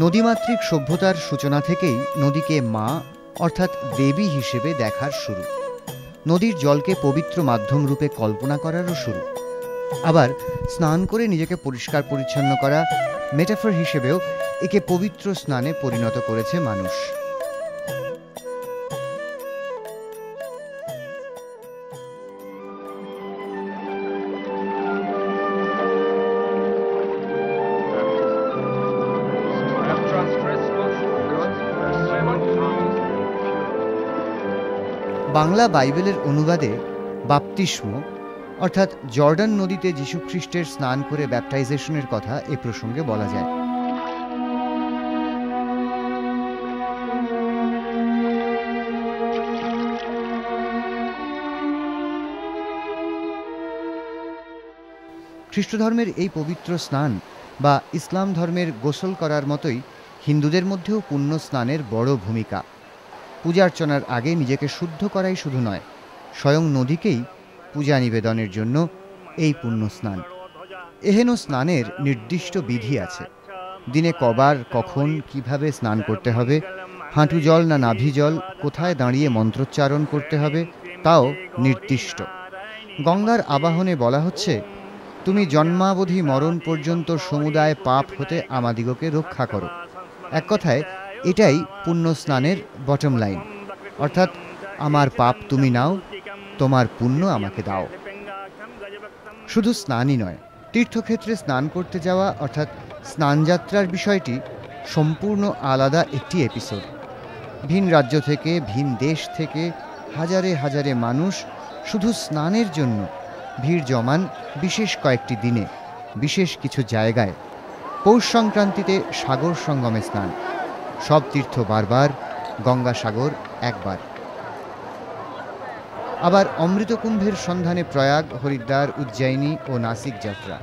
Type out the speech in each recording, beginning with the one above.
নদীমাতৃক সভ্যতার সূচনা থেকেই নদীকে মা অর্থাৎ দেবী হিসেবে দেখার শুরু। নদীর জলকে পবিত্র মাধ্যম রূপে কল্পনা করারও শুরু। আবার স্নান করে নিজেকে পরিষ্কার পরিচ্ছন্ন করা মেটাফর হিসেবেও একে পবিত্র স্নানে পরিণত করেছে মানুষ। বাংলা বাইবেলের অনুবাদে বাপ্তিস্ম অর্থাৎ জর্ডান নদীতে যীশুখ্রিস্টের স্নান করে ব্যাপটাইজেশনের কথা এ প্রসঙ্গে বলা যায়। খ্রিস্টধর্মের এই পবিত্র স্নান বা ইসলাম ধর্মের গোসল করার মতোই হিন্দুদের মধ্যেও পুণ্য স্নানের বড় ভূমিকা। পূজার্চনার আগে নিজেকে শুদ্ধ করাই শুধু নয়, স্বয়ং নদীকেই পূজা নিবেদনের জন্য এই পুণ্য স্নান। এহেন স্নানের নির্দিষ্ট বিধি আছে। দিনে কবার, কখন, কিভাবে স্নান করতে হবে, হাঁটু জল না নাভি জল, কোথায় দাঁড়িয়ে মন্ত্রোচ্চারণ করতে হবে তাও নির্দিষ্ট। গঙ্গার আবাহনে বলা হচ্ছে, তুমি জন্মাবধি মরণ পর্যন্ত সমুদায় পাপ হতে আমাদিগকে রক্ষা করো। এক কথায় এটাই পুণ্য স্নানের বটম লাইন, অর্থাৎ আমার পাপ তুমি নাও, তোমার পুণ্য আমাকে দাও। শুধু স্নানই নয়, তীর্থক্ষেত্রে স্নান করতে যাওয়া অর্থাৎ স্নানযাত্রার বিষয়টি সম্পূর্ণ আলাদা একটি এপিসোড। ভিন রাজ্য থেকে, ভিন দেশ থেকে হাজারে হাজারে মানুষ শুধু স্নানের জন্য ভিড় জমান বিশেষ কয়েকটি দিনে, বিশেষ কিছু জায়গায়। পৌষ সংক্রান্তিতে সাগর সঙ্গমে স্নান, সব তীর্থ বারবার, গঙ্গাসাগর একবার। আবার অমৃতকুম্ভের সন্ধানে প্রয়াগ, হরিদ্বার, উজ্জয়িনী ও নাসিক যাত্রা।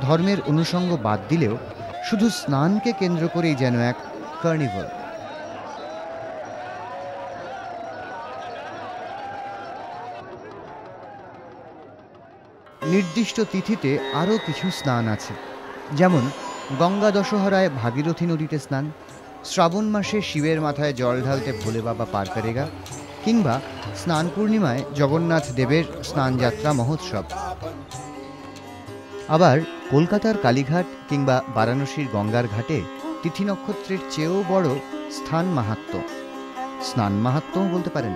ধর্মের অনুষঙ্গ বাদ দিলেও শুধু স্নানকে কেন্দ্র করেই যেন এক কার্নিভাল। নির্দিষ্ট তিথিতে আরও কিছু স্নান আছে, যেমন গঙ্গা দশহরায় ভাগীরথী নদীতে স্নান, শ্রাবণ মাসে শিবের মাথায় জল ঢালতে ভোলে বাবা পার করেগা, কিংবা স্নান পূর্ণিমায় জগন্নাথ দেবের স্নানযাত্রা মহোৎসব। আবার কলকাতার কালীঘাট কিংবা বারাণসীর গঙ্গার ঘাটে তিথি নক্ষত্রের চেয়েও বড় স্থান মাহাত্ম্য, স্নান মাহাত্ম্যও বলতে পারেন।